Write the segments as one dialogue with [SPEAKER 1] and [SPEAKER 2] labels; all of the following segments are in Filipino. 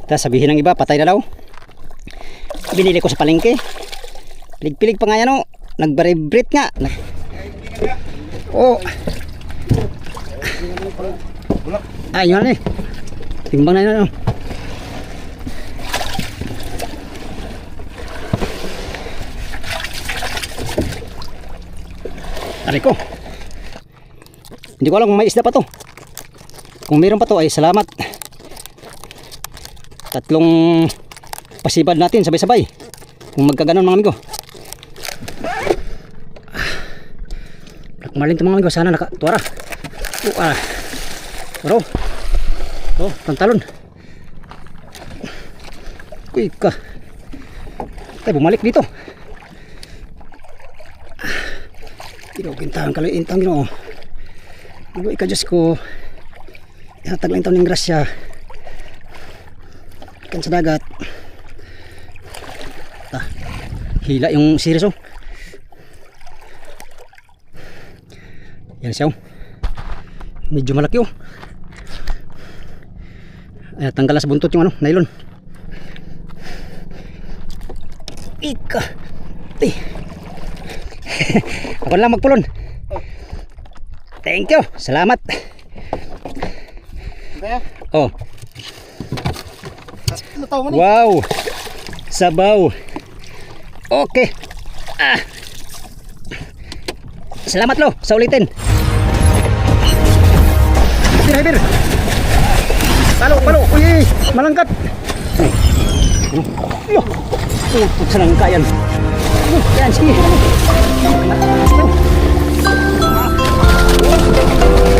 [SPEAKER 1] Tapos sabihin ng iba, patay na daw. Binili ko sa palengke. Pilig-pilig pa nga yan, oh. Nag-vibrate nga. Oh. Ay, yun na eh. Timbang na yun, oh. Aray ko. Hindi ko alam kung may isda pa to. Kung mayroon pa to ay salamat. Tatlong pasibad natin sabay-sabay. Kung magkaganon mga amigo. Black marlin ito mga amigo. Sana nakatuwara. Pero pantalon. Kuy ka. Ay bumalik dito. Kinukintang kaloy intang gino. Ibo ika Diyos ko. Ihatag lang ito ng grasya. Ikan sa dagat. Hila yung series, oh. Yan siya, oh. Medyo malaki, oh. Ay, tanggal sa buntot yung ano, nylon. Ika. Ako lang magpulon. Thank you. Salamat. Oh. Wow. Sabaw. Okay. Salamat lo sa ulitin. Bir. Palo. Uy, malangkat. Yo. Senang kayan. Yan sige.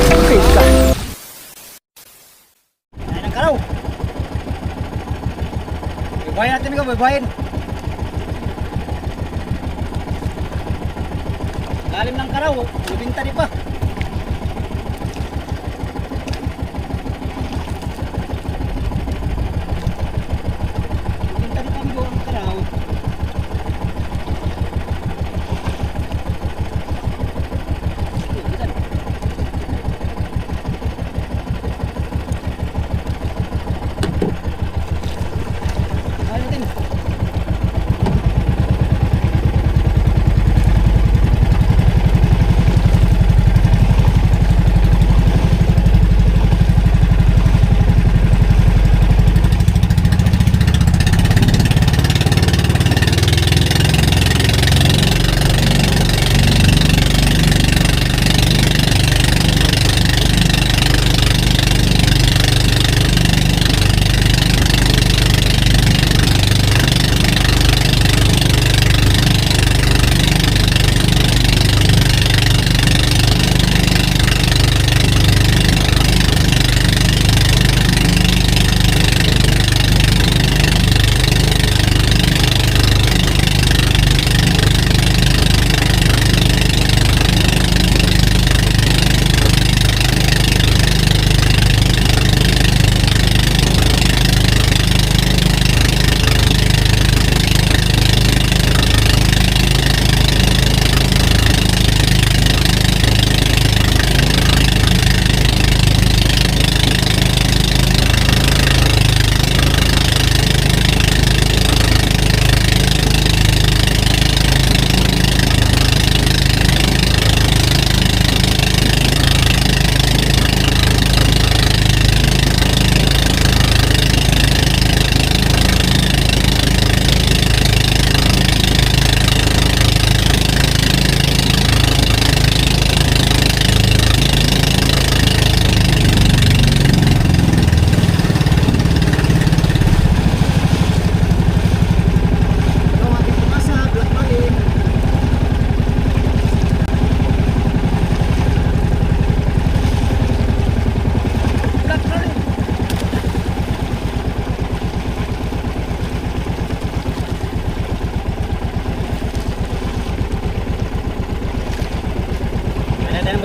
[SPEAKER 1] Okay, ka. Ayan ang karaw. Baybayin natin ikaw, baybayin. Lalim ng karaw, lubinta di pa. Lubinta di pa amigo ang karaw.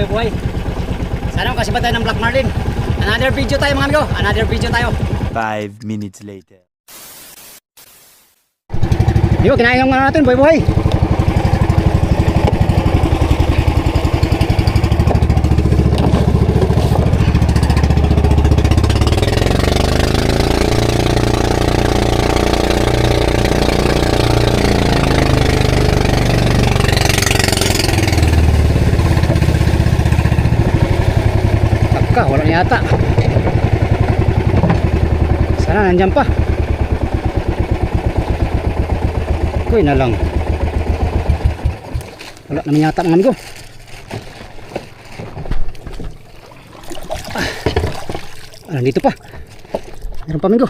[SPEAKER 1] Buhay. Sana kasi ba tayo ng Black Marlin? Another video tayo mga amigo. Another video tayo.
[SPEAKER 2] 5 minutes later.
[SPEAKER 1] Yo, kinain ng natin buhay. na yata. Sana nandyan pa. Kuy na lang. Wala naman yata mga amigo. Nandito pa. Meron pa amigo.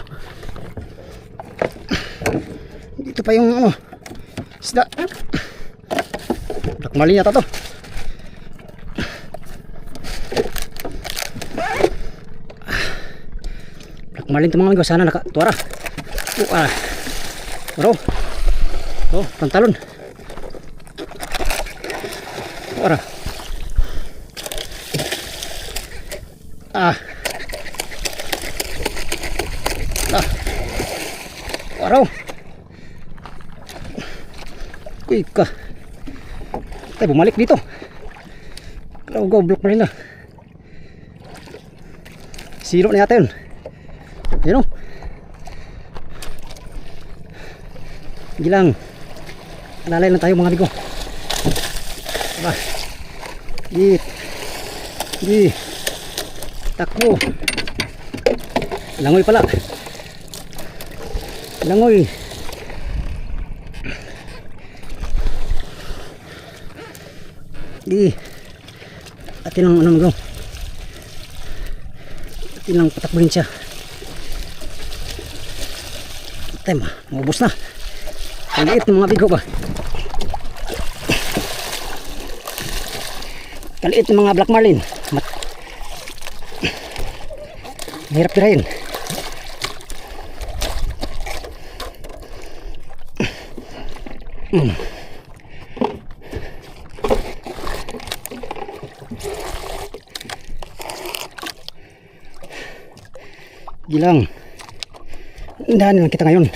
[SPEAKER 1] Dito pa yung ano, isda. Black marlin yata to. Black marlin to mga amigo. Sana nakatuwara. Bro. Oh, pantalon. Tuwara. Araw. Kuy ka. Tayo bumalik dito. Go block marlin na. Siro na yata yun. Ayun o. Gilang. Alalay lang tayo mga amigo. Diba? Di. Takbo. Langoy pala. Langoy. Di. Atin lang ano amigo. Atin lang patakbuhin siya. Tema, maubos na. Ang liit ng mga bigo ba? Kaliit ng mga black marlin. Mahirap tirahin. Gilang. Dahan lang kita ngayon.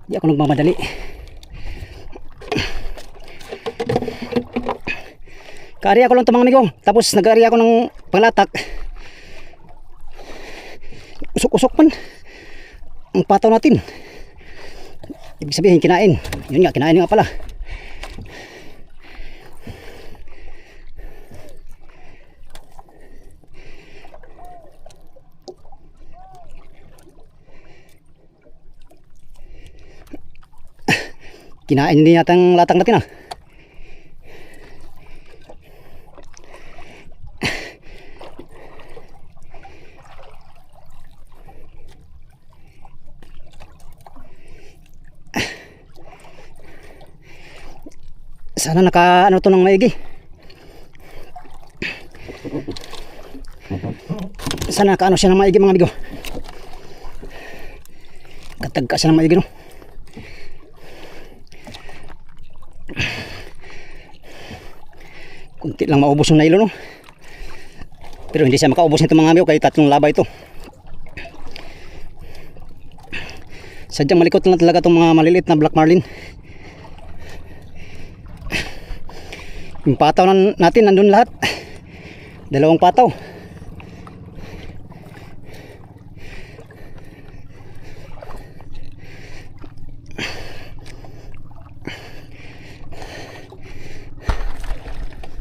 [SPEAKER 1] Di ako nagmamadali. Kaari ako lang ito mga amigo. Tapos nag-aari ako ng panglatak. Usok-usok man ang pataw natin. Ibig sabihin kinain. Yun nga, kinain nga pala. Kinain din yata ang latang natin ah. Sana naka ano to ng maigi. Sana naka ano siya ng maigi mga amigo. Katagka siya ng maigi no. Kunti lang maubos yung nailo no. Pero hindi siya makaubos nito mga amigo kaya tatlong laba ito. Sadyang malikot lang talaga itong mga maliliit na black marlin. Yung pataw natin nandun lahat. Dalawang pataw.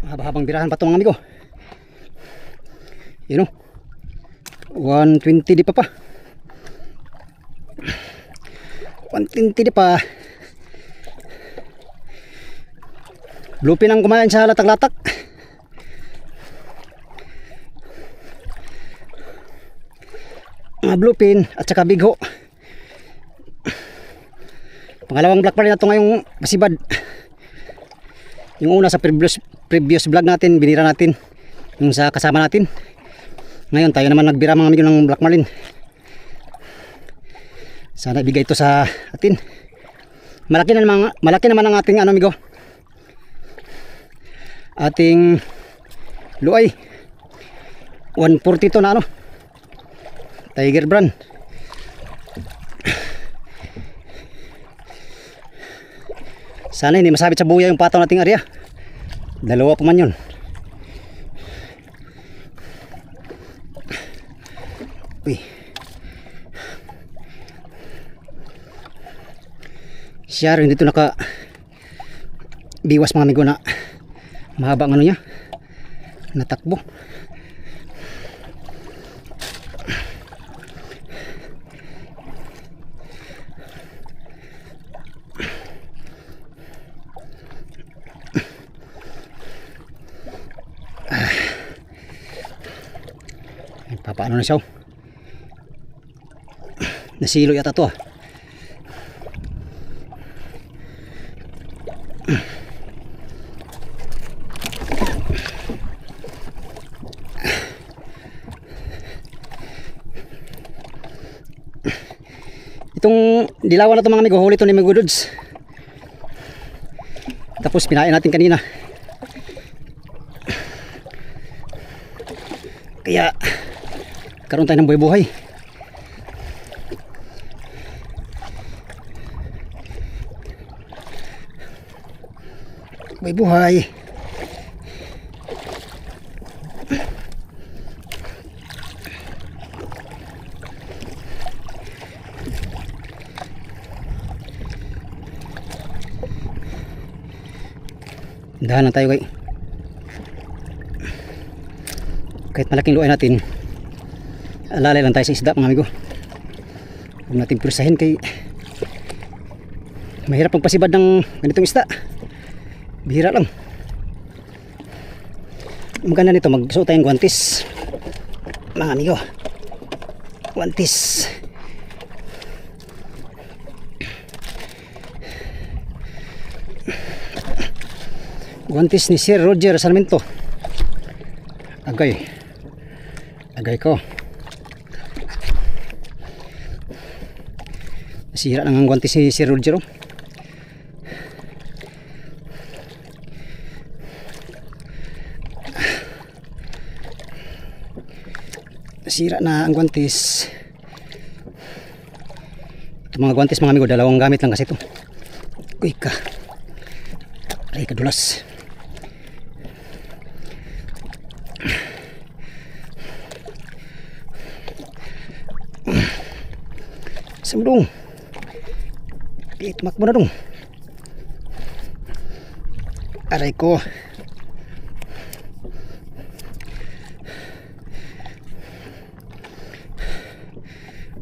[SPEAKER 1] Haba-habang birahan pa ito mga amigo. Yun o. 120 di pa. 120 di pa. Bluepin ang kumain sa latak-latak. Mga bluepin at saka bigho. Pangalawang black marlin na ito ngayong masibad. Yung una sa previous vlog natin, binira natin yung sa kasama natin. Ngayon tayo naman nagbira mga amigo ng black marlin. Sana ibigay ito sa atin. Malaki naman ang ating ano amigo. Ating luay. 140 to na ano. Tiger brand. Sana hindi masabit sa buya yung pataw nating area. Dalawa pa man yun. Uy. Siya rin dito naka biwas mga amigo na mahaba ang ano niya. Natakbo. Paano na siya? Nasilo yata to. Itong dilawan na ito mga amigo, huli ito ni Amigo Dudes. Tapos pinain natin kanina. Kaya karoon tayo ng buhay-buhay. Buhay-buhay. Dahan lang tayo kay kahit malaking luay natin, alalay lang tayo sa isda mga amigo. Huwag natin pursahin kay mahirap pagpasibad ng ganitong isda. Bihira lang. Maganda nito magsuot tayong guwantes mga amigo. Guwantes. Guwantes ni Sir Roger Sarmiento. Agay ko. Nasira lang ang guwantes ni Sir Roger. Nasira na ang guwantes. Ito mga guwantes mga amigo, dalawang gamit lang kasi ito. Uy ka. Ay kadulas. Samdong. Tumakbo na dong. Aray ko.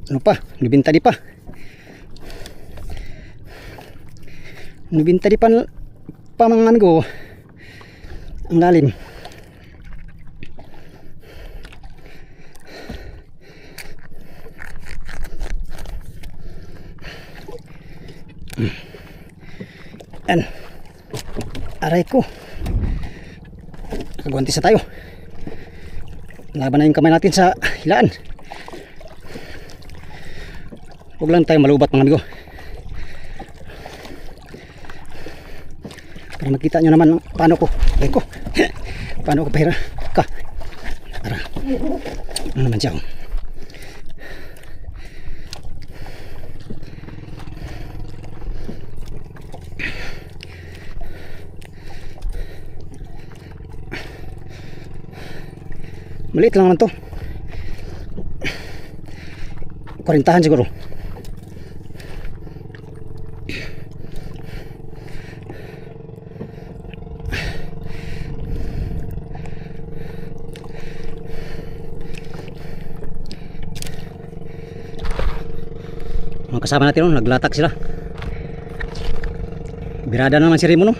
[SPEAKER 1] Ano pa? Nubinta di pa. Nubinta di pa mga amigo. Ang lalim. Yan. Aray ko. Nakagwantis na tayo. Laban na yung kamay natin sa hilaan. Huwag lang tayo malubat mga amigo. Para makita nyo naman paano ko. Aray ko. Paano ko pahira. Ka. Ara. Ano naman siya. Maliit lang naman to. 40 siguro. Mga kasama natin, no? Naglatak sila. Birada naman si Raymond, no?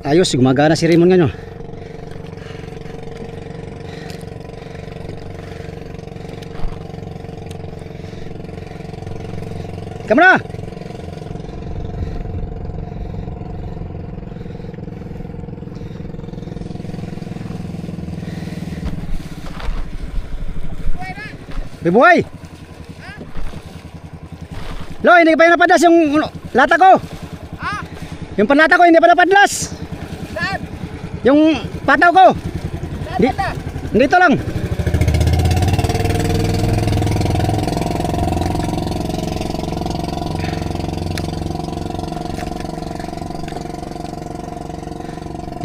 [SPEAKER 1] Ayos, gumagana si Raymond ngayon. Kamera. Bibuhay. Lo, hindi pa napadlas yung lata ko. Ha? Yung panlata ko hindi pa napadlas. Saan? Yung pataw ko. Dito lang.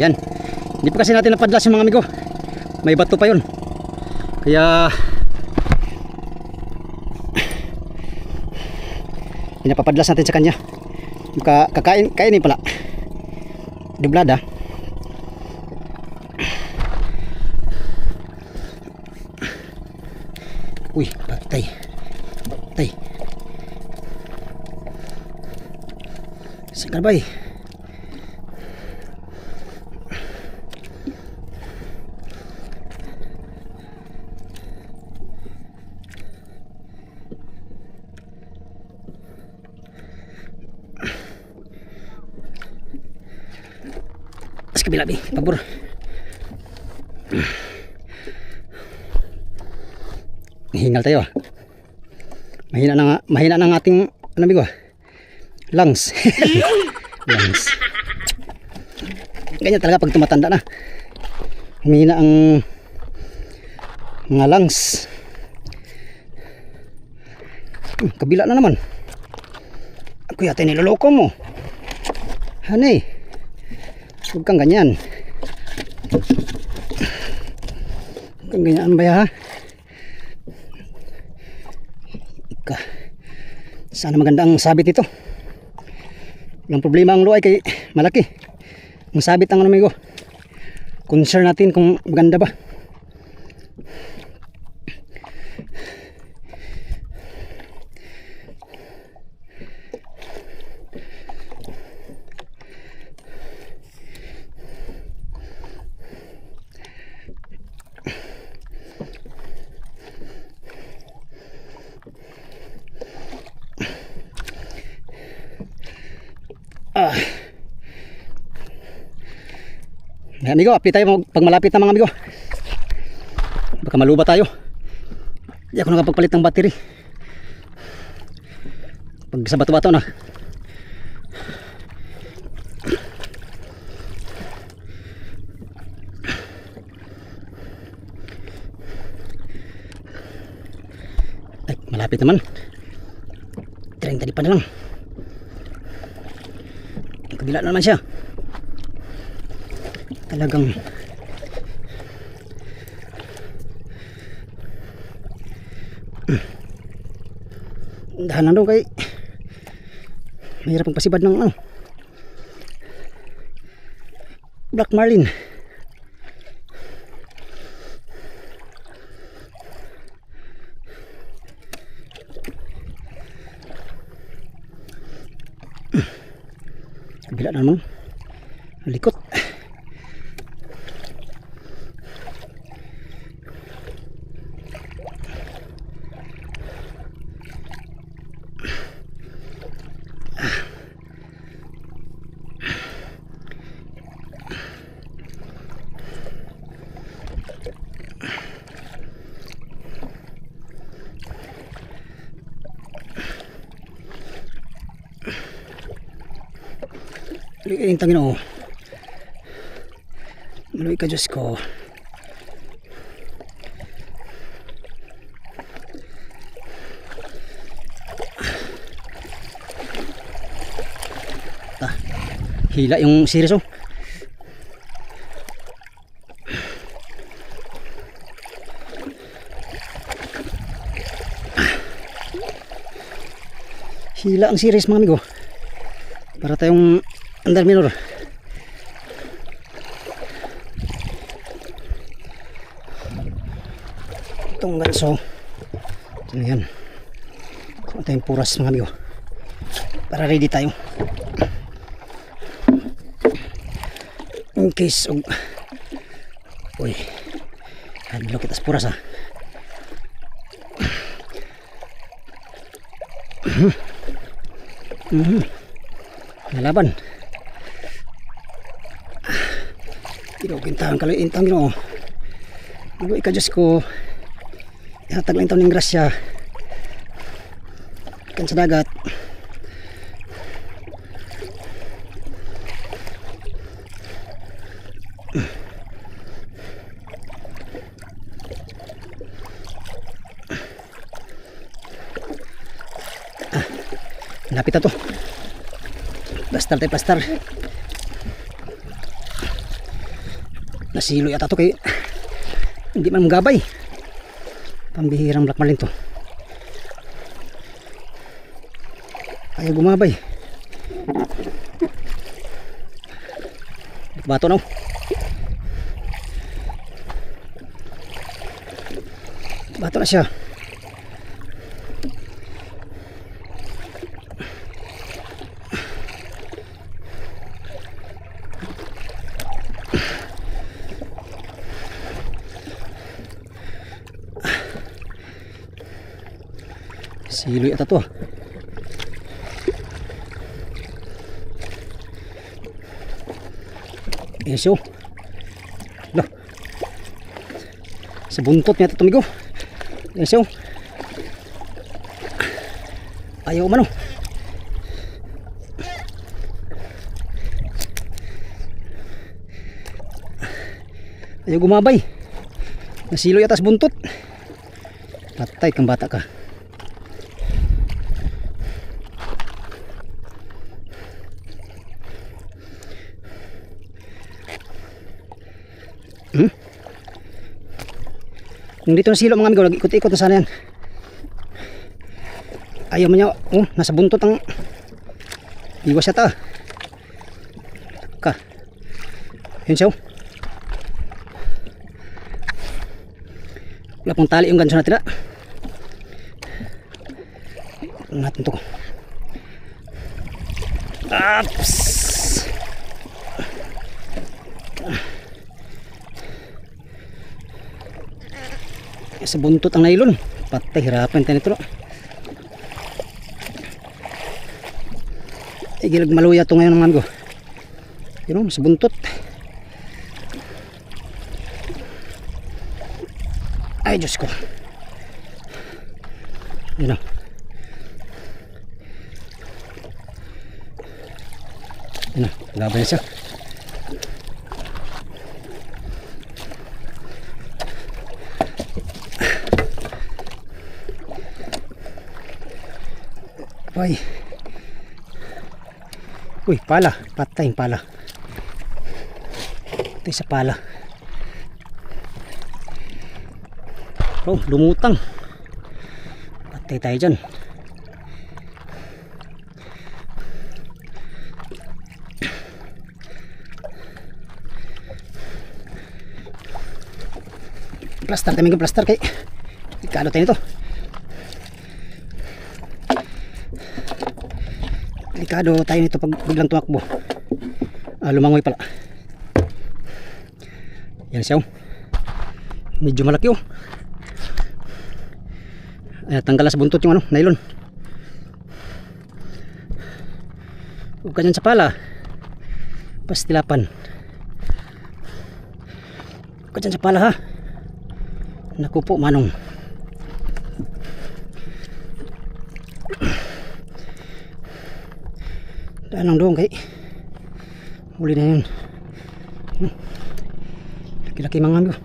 [SPEAKER 1] Yan. Hindi pa kasi natin napadlas yung mga amigo. May bato pa yun. Kaya pinapapadlas natin sa kanya. Kainin pala. Dublada. Uy, patay. Patay. Sagarbay. kabila bi, pabor. Hingal tayo. Mahina ng ating ano bigo? Lungs. Lungs. Ganyan talaga pag tumatanda na. Humina ang mga lungs. Kabila na naman. Ako yata niloloko mo. Hanay. Huwag kang ganyan. Huwag kang ganyan ba ya? Sana maganda ang sabit ito. Walang problema ang luay kay malaki. Ang sabit ang ano amigo. Concern natin kung maganda ba. Mga amigo, update tayo pag malapit na mga amigo. Baka maluba tayo. Hindi ako nakapagpalit ng battery. Pag sa bato-bato na. Ay, malapit naman. 30 pa na lang. Kabila na naman siya. Talagang dahanan daw kay mahirap ang pasibad ng ano, Black Marlin. Kabila na naman likot. Yung tangin o maluwi ka Diyos ko. Hila yung series oh. Hila ang series mga amigo. Para tayong under minor. Itong ganso. Ito na yan. Kung tayong puras mga amigo. Para ready tayo. In case of... Uy. Hadlo kita sa puras ha. Nalaban. Kintahan kalo intang Ginoo. Igo ika Diyos ko. Ihatag lang ito ng grasya. Ikan sa dagat. Lapit na to. Plastar tayo plastar. Nasilo yata to kay hindi man magabay. Pambihirang Black Marlin to. Ayaw gumabay. Bato na. Bato na siya. Silo yata to. Eso. Loh. Sa buntot niya ito tumigo. Eso. Ayaw man, oh. Ayaw gumabay. Nasilo yata sa buntot. Patay kang bata ka. Yung dito nasilo mga amigo, nag-ikot-ikot na sana yan. Ayaw man niya. Oh, nasa buntot ang iwas yata. Ka. Yun siya, oh. Wala pong tali yung ganso natin na. Natin to. Aps. Sa buntot ang nylon. Patay, hirapan tayo nito. Gilag maluya ito ngayon naman ko. Yun o, sa buntot. Ay, Diyos ko. Yun o. Yun o, laban siya. Ay. Uy, pala. Patay yung pala. Patay sa pala. Oh, lumutang. Patay tayo dyan. Plaster, taming plaster kay ikano tayo nito. Delikado tayo nito pag biglang tumakbo. Lumangoy pala. Yan siya, oh. Medyo malaki, oh. Tanggal sa buntot yung ano, nylon. Huwag ka dyan sa pala. Pastilapan. Huwag ka dyan sa pala, ha. Naku po, manong. Danang doon kay huli na yun. Laki-laki mga amigo.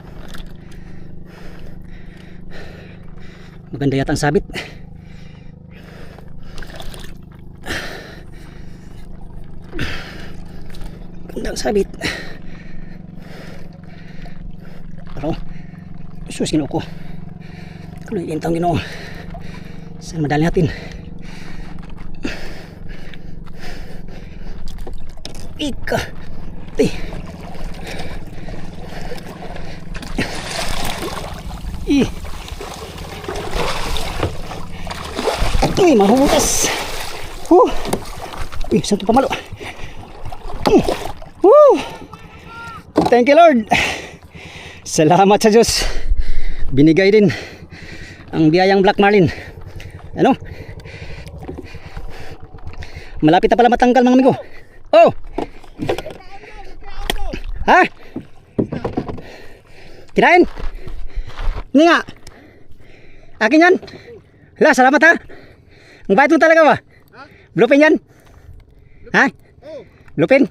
[SPEAKER 1] Maganda yata ang sabit. Magandang sabit. Pero sus, Ginoo ko. Kuloy lintang Ginoo. Saan madali natin? Ika. Uy, mahutas. Uy, saan ito pamalo? Thank you, Lord. Salamat sa Diyos. Binigay din ang biyayang Black Marlin. Ano? Malapit na pala matanggal mga amigo. Oh! Ha? Kinain? Hindi nga. Akin yan. Hala, salamat ha. Ang bait mo talaga ba? Bluepin yan? Ha? Bluepin?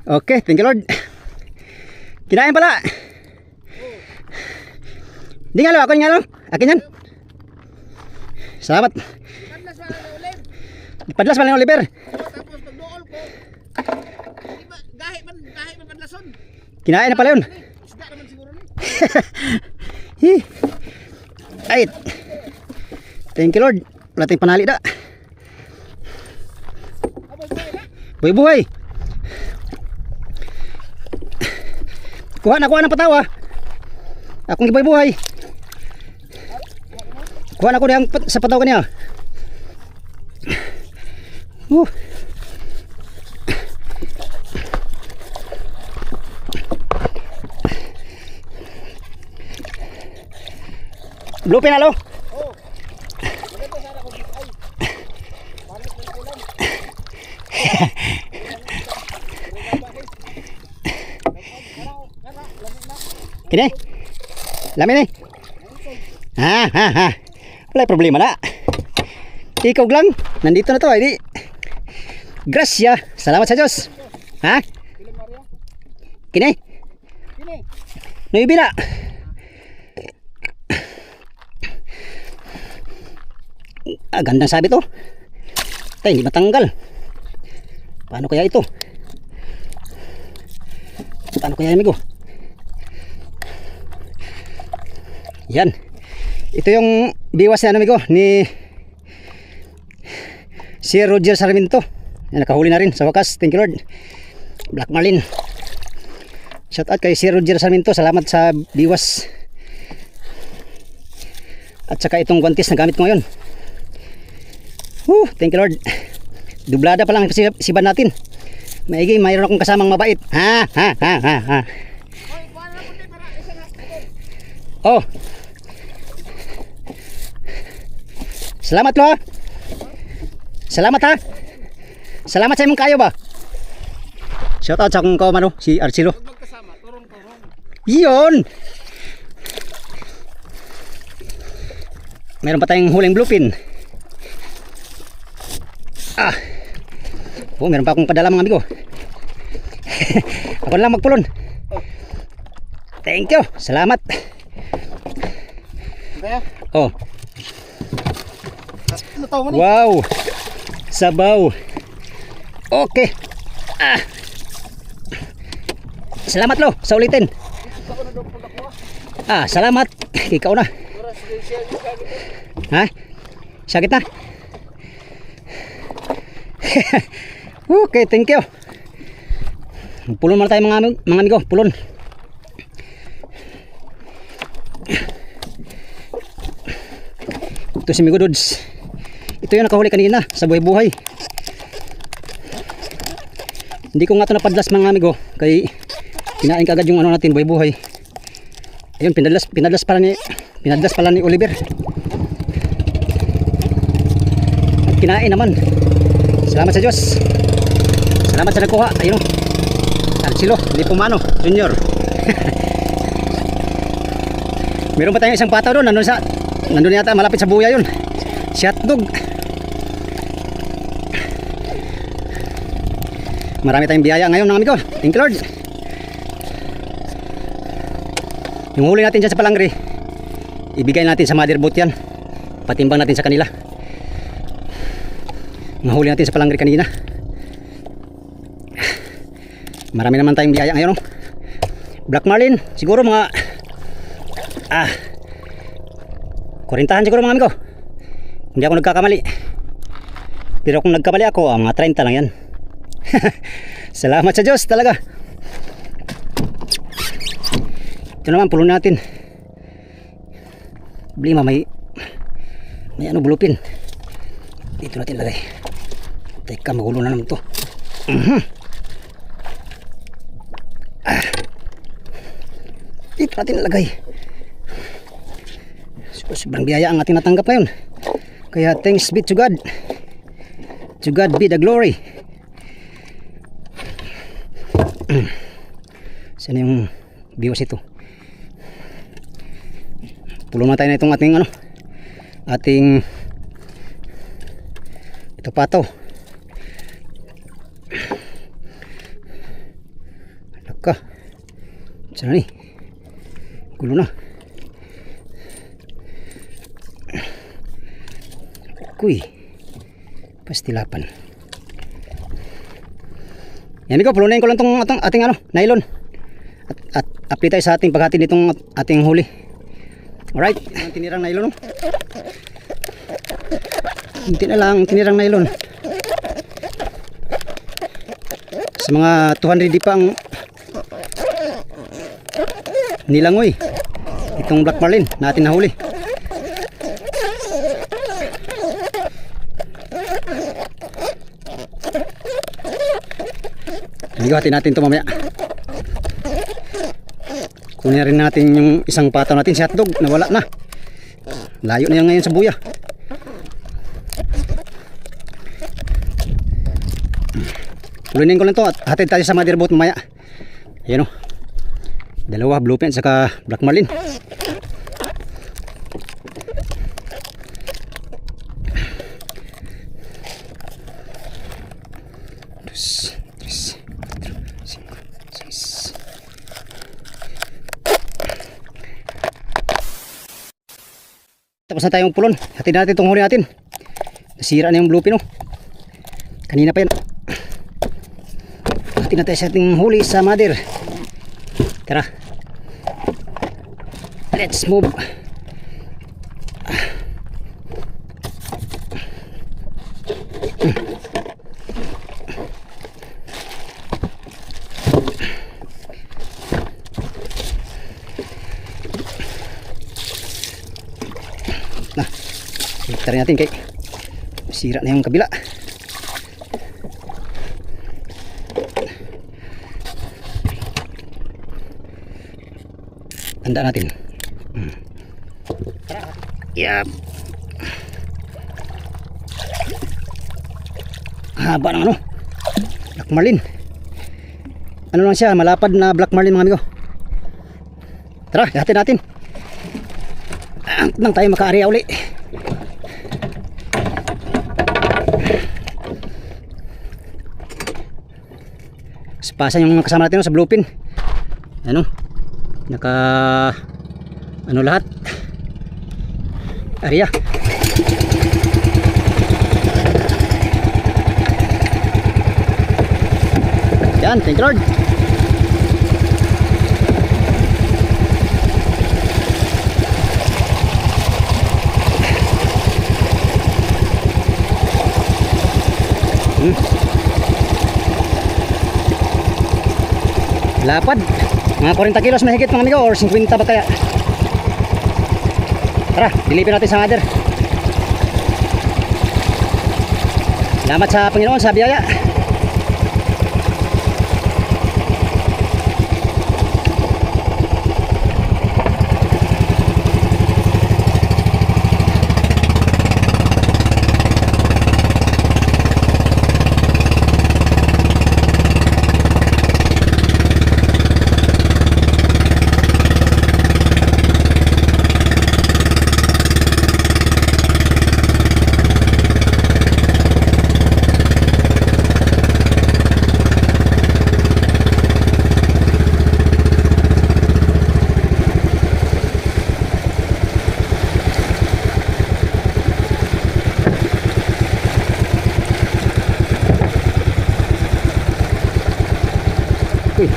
[SPEAKER 1] Okay, thank you Lord. Kinain pala. Hindi nga lo, ako nga lo. Akin yan. Salamat. Padlas pa lang yung Oliver.
[SPEAKER 3] Tapos pag dool ko, gahi man padlason.
[SPEAKER 1] Kinain na pala yun.
[SPEAKER 3] Isda naman siguro ni.
[SPEAKER 1] Ay. Thank you Lord. Wala tayong panali da. Buhay-buhay. Kuha ng patawa. Akong gibuhay-buhay. Kuha na ko niyang sa patawa kaniya. Bluepin na lo.
[SPEAKER 3] Oh. Maganda sana kung ay. Paano ko ulan?
[SPEAKER 1] Kini? Lamin eh. Ha, ha, ha. Wala problema na. Ikaw lang. Nandito na to. Hindi. Gracia. Salamat sa Diyos. Ha? Kini?
[SPEAKER 3] Kini.
[SPEAKER 1] Nuibi na. Gandang sabi to. Tay, hindi matanggal. Paano kaya ito? Paano kaya, amigo? Yan. Ito yung biwas na, amigo, ni Sir Roger Sarmiento. Yan, nakahuli na rin sa wakas. Thank you, Lord. Black Marlin. Shout out kay Sir Roger Sarmiento. Salamat sa biwas. At saka itong guantes na gamit ko ngayon. Thank you, Lord. Dublada pa lang siban natin. Maigi, mayroon akong kasamang mabait. Ha, ha, ha, ha, ha.
[SPEAKER 3] Oy, paano na puti para isa na.
[SPEAKER 1] Oh. Salamat, lo. Salamat, ha. Salamat sa imong kayo ba? Shout out sa akong kaumano, si Arcelo.
[SPEAKER 3] Huwag magkasama, turong-turong.
[SPEAKER 1] Iyon. Meron pa tayong huling bluefin. Meron pa akong padala, mga amigo. Ako na lang magpulon. Thank you. Salamat.
[SPEAKER 3] Kaya,
[SPEAKER 1] Oh.
[SPEAKER 3] nataw mo ni.
[SPEAKER 1] Wow. Sabaw. Okay. Salamat, lo, sa ulitin. Salamat. Ikaw na. Ha? Sakit na? Okay, thank you. Pulon muna tayo, mga amigo. Pulon. Ito si Migo Dudes. Ito yung nakahuli kanina sa buhay-buhay. Hindi ko nga ito napadlas, mga amigo, kay kinain kagad yung ano natin, buhay-buhay. Ayun, pinadlas pala ni Oliver. At kinain naman. Salamat sa Diyos. Salamat sa nagkuha. Ayun, Arcelo Lipumano Junior. Meron pa tayong isang pataw doon. Nandun yata, malapit sa buya yun. Shotdog. Marami tayong biyaya ngayon, mga amigo. Thank you, Lord. Yung huli natin dyan sa palangre, ibigay natin sa mother boat yan. Patimbang natin sa kanila. Nahuli natin sa palangre kanina. Marami naman tayong biyaya ngayon, no? Black Marlin, siguro mga 40 siguro, mga amigo. Hindi ako nagkakamali. Pero kung nagkamali ako, mga 30 lang yan. Salamat sa Diyos talaga. Ito naman, pulon natin. Blima, may ano, bulupin. Dito natin lagay. Teka, magulo na naman to. Dito natin lagay. Sobrang biyaya ang ating natanggap ngayon. Kaya thanks be to God. To God be the glory. Saan yung biwas ito? Pulong na tayo na itong ating ano, ating ito pataw. Alaka. Saan ni? Gulo na. Kuy. Pastilapan. Yan, amigo, pulunin ko lang itong ating ano, nylon. At apply tayo sa ating paghati nitong ating huli. Alright, ang tinirang nylon, no? Hindi na lang tinirang nylon. Sa mga 200 di pang nilangoy itong Black Marlin natin nahuli. Hati natin ito mamaya. Kunin rin natin yung isang pataw natin, si hotdog, nawala na. Layo na yan ngayon sa buya. Pulunin ko lang to at hatid tayo sa mother boat mamaya. Ayan o. Dalawa, bluefin saka black marlin. Dos, tres, cuatro, cinco, seis. Tapos na tayong pulon. Hatid natin itong huli natin. Nasira na yung bluefin, oh. Kanina pa yan. Hatid natin sa ating huli sa mother. Tara. Let's move. Nah, tarik natin kay sira na yung kabila. Tanda natin. Yap. Haba ng ano? Black marlin. Ano lang siya, malapad na black marlin mga amigo. Tara, hatin natin. Nang tayo maka-area uli. Pasan yung kasama natin, no, sa bluefin. Ano? Naka ano lahat? Area. Yan, thank you Lord. Lapad. Mga 40 kilos mahigit mga amigo, or 50 ba kaya? Tara, dilipin natin sa mother. Salamat sa Panginoon sa biyaya. Uy.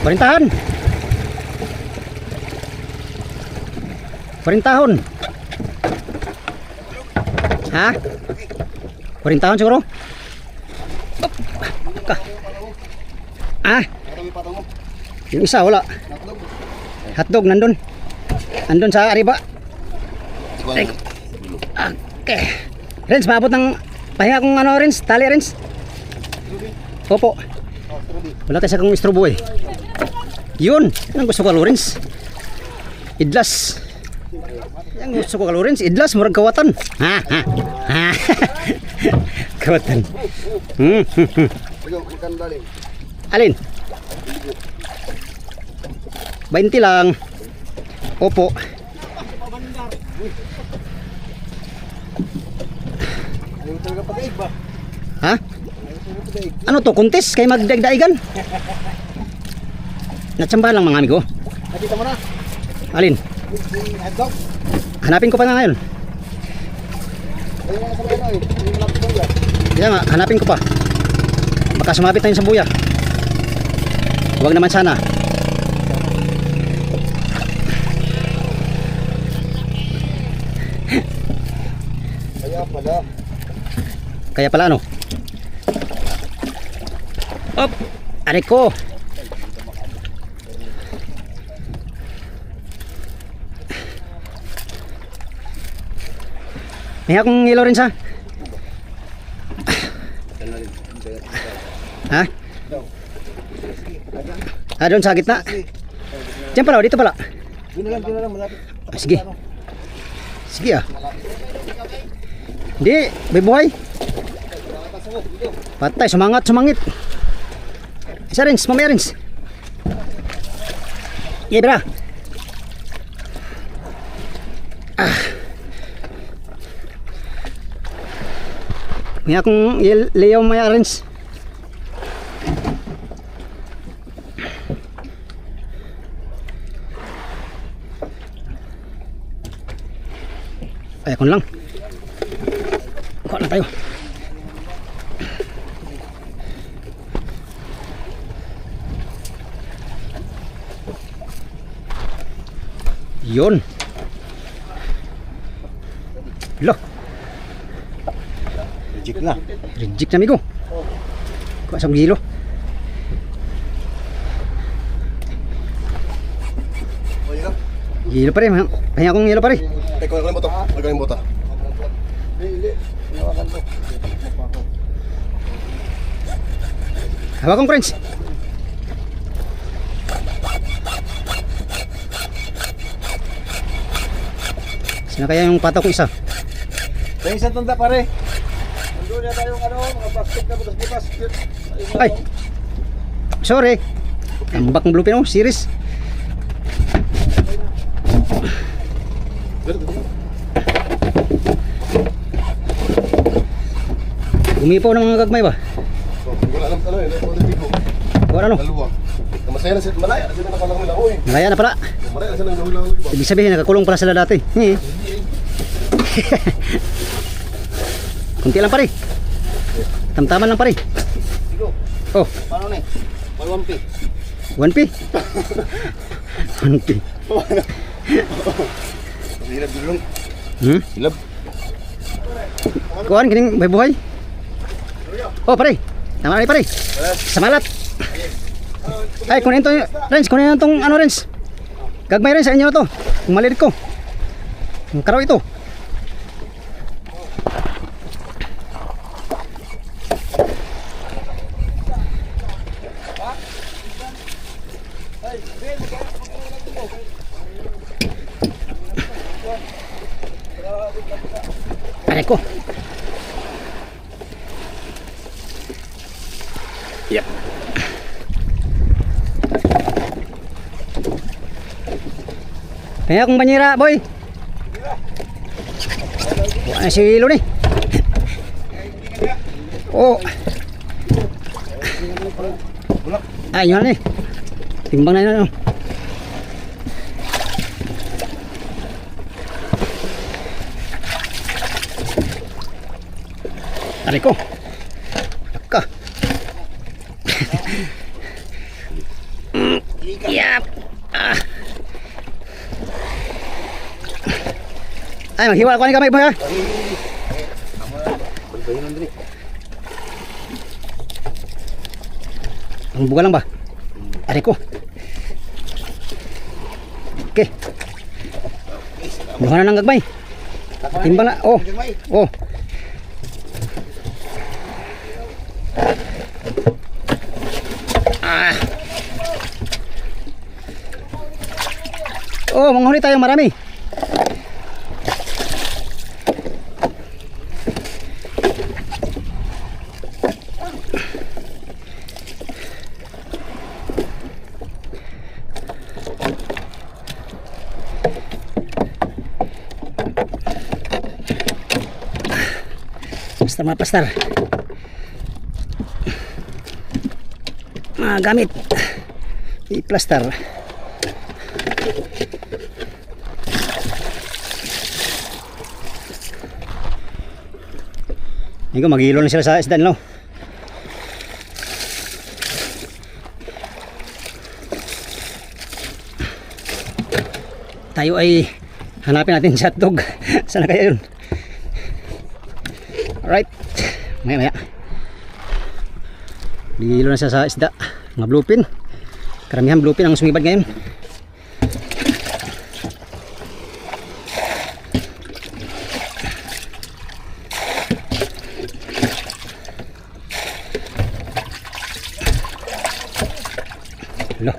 [SPEAKER 1] Parintahon. Parintahon. Ha? Parintahon siguro? Ah? Yung isa wala. Hotdog nandun. Nandun sa ariba. Okay. Renz, maabot ng pahinga kong ano, Renz? Tali, Renz? Opo. Wala tayo sa kong istrobo eh. Yun. Yan ang gusto ko, Renz. Idlas. Yan ang gusto ko, Renz. Idlas, murag kawatan. Ha, ha, ha. Kawatan. Alin? 20 lang. Opo. Ha? Ano to? Kuntis? Kay magdagdaigan? Natsamba lang mga amigo.
[SPEAKER 3] Nakita mo na?
[SPEAKER 1] Alin?
[SPEAKER 3] Hotdog?
[SPEAKER 1] Hanapin ko pa nga ngayon.
[SPEAKER 3] Ayun na sa ano eh. Yung malapit mo yan.
[SPEAKER 1] Kaya nga, hanapin ko pa. Baka sumabit na yung sambuya. Huwag naman sana. Kaya pala ano? Op! Aray ko! May akong ilaw rin sa? Ha? Ah, doon sa gitna. Diyan pala, dito pala.
[SPEAKER 3] Yun na lang, malapit.
[SPEAKER 1] Ah, sige. Sige ah. Hindi, may buhay. Patay, sumangit. Isa Rins, mamaya Rins. Iya, bra. Ah. May akong layaw maya Rins. Ay, akon lang. Kuha lang tayo. Yun. Lo.
[SPEAKER 3] Reject na.
[SPEAKER 1] Reject na migo. Kuha sa gilo.
[SPEAKER 3] O, yun lang.
[SPEAKER 1] Gilo pa rin. Kaya akong gilo pa rin.
[SPEAKER 3] Teko, ko yung boto. Lagay yung boto. Hindi. Inawakan mo.
[SPEAKER 1] Hawak kong friends. Sino kaya yung patok ko isa?
[SPEAKER 3] May isang tanda pare. Nandun yata yung mga plastic na butas-butas.
[SPEAKER 1] Ay. Sorry. Tambak ng bluepin mo, series. Umipaw ng mga gagmay ba?
[SPEAKER 3] Wala lang ano eh.
[SPEAKER 1] Wala no?
[SPEAKER 3] Dalawa. Masaya na sila. Malaya na sila nakalangoy-langoy.
[SPEAKER 1] Malaya na pala.
[SPEAKER 3] Malaya na sila nakalangoy-langoy ba?
[SPEAKER 1] Ibig sabihin nakakulong pala sila dati. Kunti lang pare. Tamtaman lang pare.
[SPEAKER 3] Ikaw.
[SPEAKER 1] Oh,
[SPEAKER 3] Paano na eh? May 1P.
[SPEAKER 1] 1P. 1P.
[SPEAKER 3] Hilab dulong. Hilab.
[SPEAKER 1] Kuhan kining may buhay. Oh pare. Tama na pare. Samalat. Ay kunin to Renz, kunin tong ano Renz. Gagmay rin sa inyo to. Kung maliit ko. Ang karaw ito. Aray ko. Yep. Kaya akong banyera, boy. Wala na si Lilo ni. Oh. Ay, yun na eh. Timbang na yun. Ano. Aray ko. Ka. Yap. Ah. Ay, maghiwala ko ni kamay boy ha. Ang buga lang ba? Aray ko. Okay. Buka na ng gagmay. Timbang na. Oh. Oh. Ah. Oh, manghuli tayo marami. Basta mapastar. Mga gamit. I-plaster. Hindi ko mag-ilo na sila sa isdan, no? Tayo ay hanapin natin sa hotdog. Sana kaya yun? Alright. Maya. Mag-ilo na sila sa isda. Mga bluefin. Karamihan bluefin ang sumibad ngayon. Hello.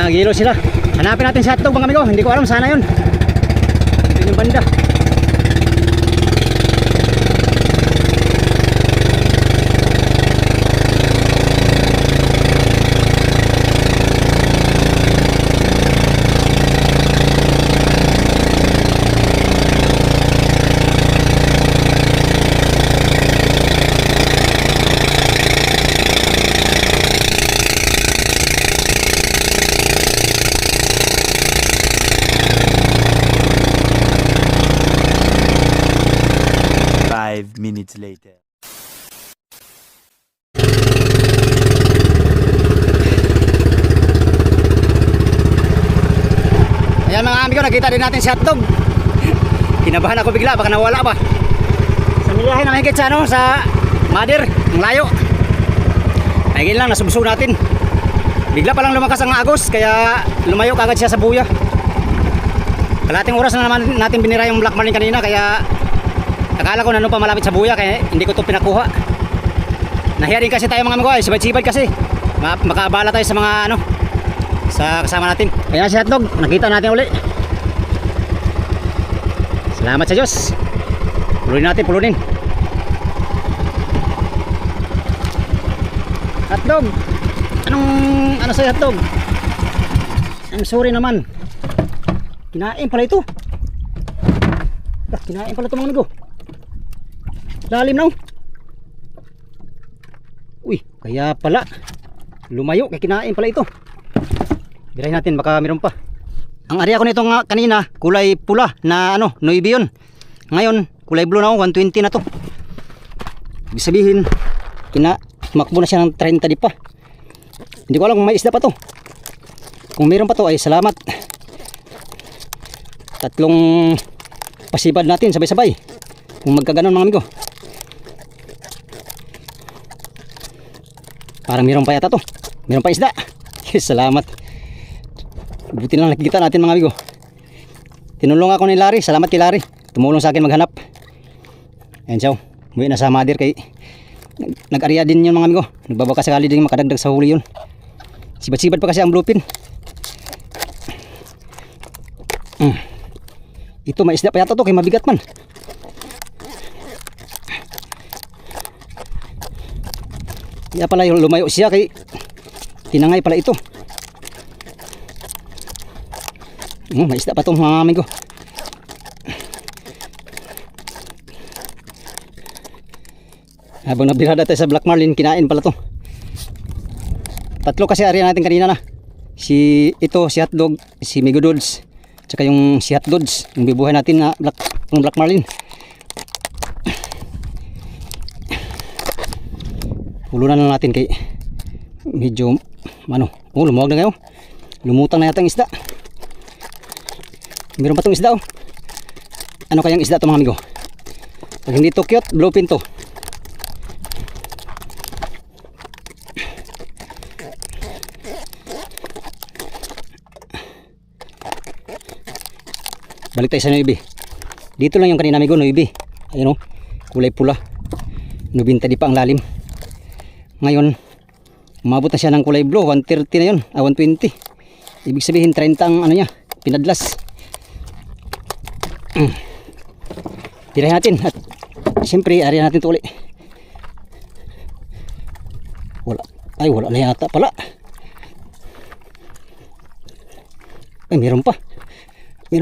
[SPEAKER 1] Nagilo sila. Hanapin natin si hotdog mga amigo. Hindi ko alam sana yun. Ito yung banda.
[SPEAKER 2] Five minutes later.
[SPEAKER 1] Ayan mga amigo, nakita din natin si hotdog. Kinabahan ako bigla, baka nawala pa. Sa miliyahin na mahigit sa ano, sa Mother, ang layo. Mahigit lang, nasubsog natin. Bigla palang lumakas ang agos, kaya lumayo kagad siya sa buya. Kalating oras na naman natin binira yung Black Marlin kanina, kaya akala ko na pa malapit sa buya, kaya hindi ko ito pinakuha. Nahiya din kasi tayo mga amigo, sibad-sibad kasi. Makabala tayo sa mga ano, sa kasama natin. Ayan si hotdog, nakita natin uli. Salamat sa Diyos. Pulunin natin, pulunin. Hotdog, ano sa'yo hotdog? I'm sorry naman. Kinain pala ito. Kinain pala ito mga amigo. Lalim na. Uy, kaya pala lumayo, kaya kinain pala ito. Birahin natin, baka meron pa. Ang area ko nito nga kanina, kulay pula na ano, noibi yun. Ngayon, kulay blue na ako, 120 na to. Ibig sabihin, tumakbo na siya ng 30 di pa. Hindi ko alam kung may isda pa to. Kung meron pa to ay salamat. Tatlong pasibad natin sabay-sabay. Kung magkaganon mga amigo. Parang meron pa yata to. Meron pa isda. Salamat. Buti lang nakikita natin mga amigo. Tinulong ako ni Larry. Salamat kay Larry. Tumulong sa akin maghanap. Ayan siya. Umuwi na sa Mother kay nag-area din yun mga amigo. Nagbabaka sakali din makadagdag sa huli yun. Sibat-sibat pa kasi ang bluefin. Ito may isda pa yata to kay mabigat man. Kaya pala yung lumayo siya kay tinangay pala ito. May isda pa itong mga amigo. Habang nabirada tayo sa Black Marlin, kinain pala to. Tatlo kasi area natin kanina na. Si hotdog, si Megodods, tsaka yung si hotdogs, yung bibuhay natin na Black Marlin. Hulunan na natin kay medyo lumuwag na ngayon. Lumutang na yata ang isda. Meron pa tong isda oh. Ano kayang isda to mga amigo? Pag hindi to cute, bluefin to. Balik tayo sa Noibi. Dito lang yung kanina amigo, Noibi. Ayun oh, kulay pula. 90 di pa ang lalim. Ngayon, umabot na siya ng kulay blue, 130 na yun, 120. Ibig sabihin 30 ang ano niya, pinadlas. Tirahin natin at siyempre area natin ito ulit. Wala na yata pala. Ay meron pa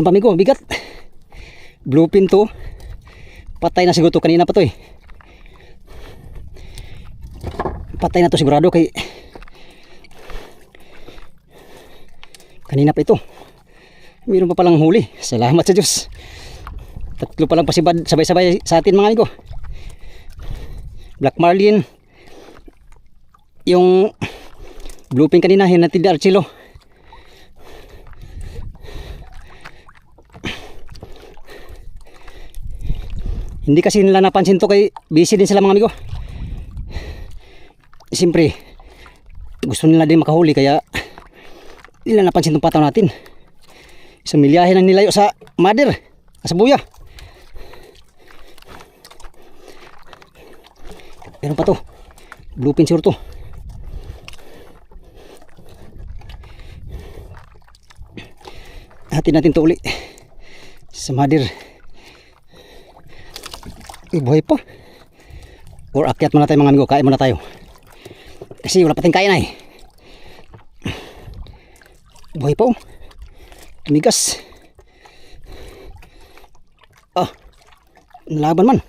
[SPEAKER 1] amigo, bigat. Bluefin to. Patay na siguro to, kanina pa to eh. Patay na to sigurado kay kanina pa ito. Meron pa palang huli. Salamat sa Diyos. Tatlo palang pasibad sabay-sabay sa atin mga amigo. Black Marlin, yung bluefin kanina hinatid na Archilo. Hindi kasi nila napansin to kay busy din sila mga amigo. Siyempre gusto nila din makahuli kaya nila napansin itong pataw natin. Isang milyahe nang nilayo sa Mother, sa buya. Meron pa to, bluefin sure to. Hati natin to uli sa mother. Buhay pa. Or akyat muna tayo mga amigo, kain muna tayo. Kasi wala pating kain ay. Buhay pa oh. Tumigas. Nalaban man.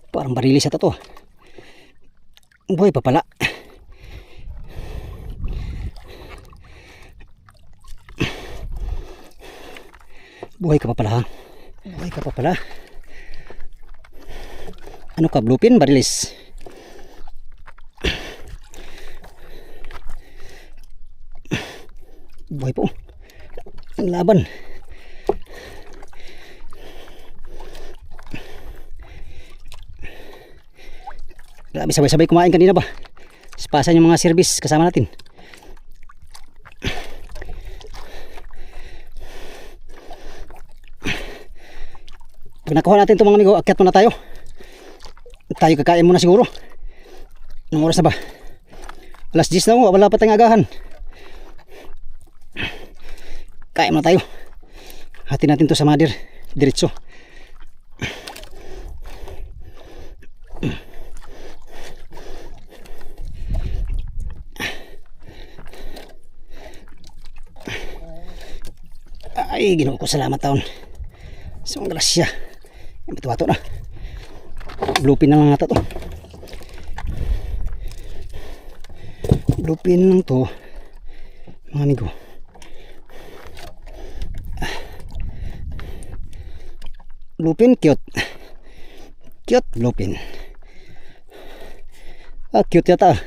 [SPEAKER 1] Parang barilis ata to. Buhay pa pala. Buhay ka pa pala ha. Buhay ka pa pala. Ano ka, bluefin, barilis? Buhay po. Ang laban. Grabe, sabay-sabay kumain kanina ba? Spasan yung mga service kasama natin. Pag nakuha natin ito mga amigo, akyat muna tayo. Tayo kakain muna siguro. Anong oras na ba? Alas 10 na mo, wala pa tayong agahan. Kain muna tayo. Hati natin to sa mother. Diretso. Ay, Ginoo ko, salamat taon. Sa mga grasya. Batu-batu na. Bluefin na lang nata to. Bluefin lang to mga amigo. Bluefin, cute. Cute bluefin. Cute yata.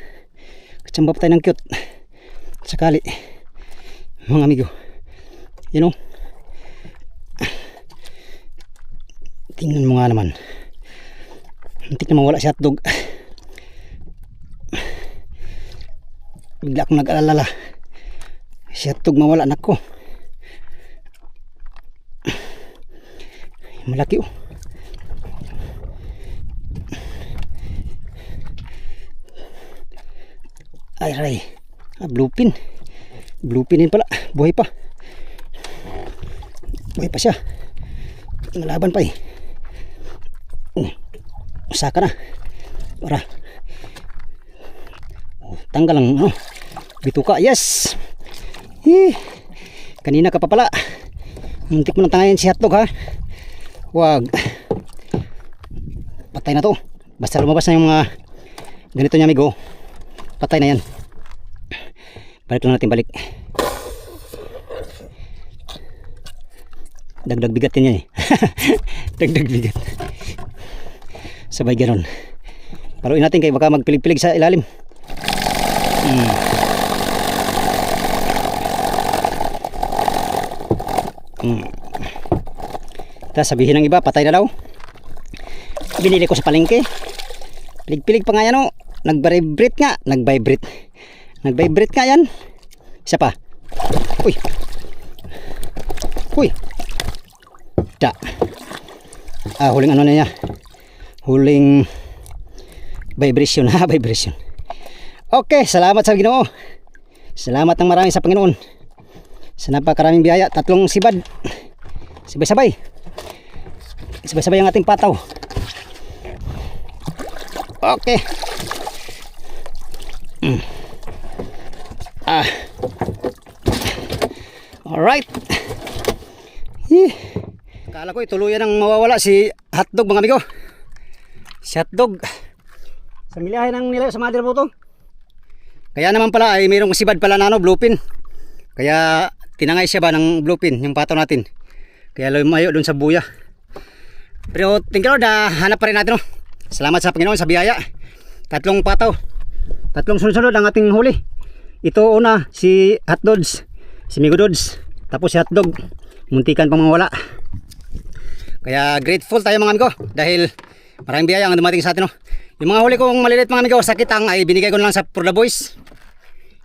[SPEAKER 1] Kachamba pa tayo ng cute. Sakali mga amigo. You know, tingnan mo nga naman. Hintik na mawala si hotdog. Bigla akong nag-alala. Si hotdog mawala, nako. Malaki oh. Ay ray. Bluefin. Bluefinin pala. Buhay pa. Buhay pa siya. Nalaban pa eh. Usaka na. Para. Tanggal lang. Bituka. Yes. Kanina ka pa pala. Muntik mo nang tangayin si hotdog ha. Wag. Patay na to. Basta lumabas na yung mga ganito niya amigo. Patay na yan. Balik lang natin, balik. Dagdag bigat yan eh. Dagdag bigat. Sabay ganon. Paluin natin kay baka magpilig-pilig sa ilalim. Tapos sabihin ng iba, patay na daw. Binili ko sa palengke. Pilig-pilig pa nga yan o. Nag-vibrate nga. Nag-vibrate. Nag-vibrate nga yan. Isa pa. Uy. Uy. Da. Huling ano na niya. Huling vibration ha. Vibration. Okay. Salamat sa Ginoo. Salamat ng marami sa Panginoon. Sa napakaraming biyaya. 3 sibad. Sabay-sabay. Sabay-sabay ang ating pataw. Okay. Alright. Kala ko tuluyan ang mawawala si hotdog mga amigo. Si hotdog. Sa milyahe ng nila sa mother mo to. Kaya naman pala ay mayroong sibad pala na bluefin. Kaya tinangay siya ba ng bluefin yung pataw natin. Kaya lumayo dun sa buya. Pero thank you Lord, hanap pa rin natin oh. Salamat sa Panginoon sa biyaya. 3 pataw. 3 sunod-sunod ang ating huli. Ito una si hotdogs, si migodods, tapos si hotdog. Muntikan pang mawala. Kaya grateful tayo mga amigo dahil maraming biyaya ang dumating sa atin oh. Yung mga huli kong maliliit mga amigo sa kitang ay binigay ko na lang sa For the Boys.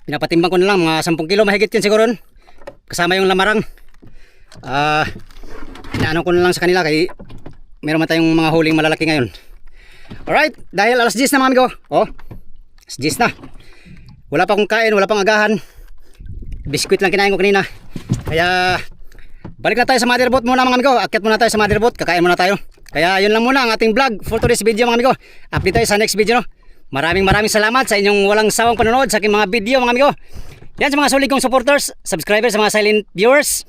[SPEAKER 1] Pinapatimbang ko na lang mga 10 kilo mahigit yun siguro. Kasama yung lamarang. Inaano ko na lang sa kanila kay meron man tayong mga huling malalaki ngayon. Alright, dahil alas 10 na mga amigo. Oh, alas 10 na. Wala pa akong kain, wala pang agahan. Biskuit lang kinain ko kanina. Kaya balik na tayo sa motherboard muna mga amigo. Akyat muna tayo sa motherboard, kakain muna tayo. Kaya yun lang muna ang ating vlog for today's video mga amigo. Update tayo sa next video, no? Maraming salamat sa inyong walang sawang panonood sa aking mga video mga amigo. Yan sa mga solid kong supporters, subscribers, sa mga silent viewers,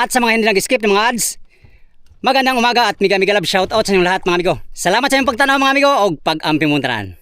[SPEAKER 1] at sa mga hindi nag-skip ng mga ads. Magandang umaga at mega love shoutout sa inyong lahat mga amigo. Salamat sa inyong pagtanaw mga amigo o pag-ampi muntaran.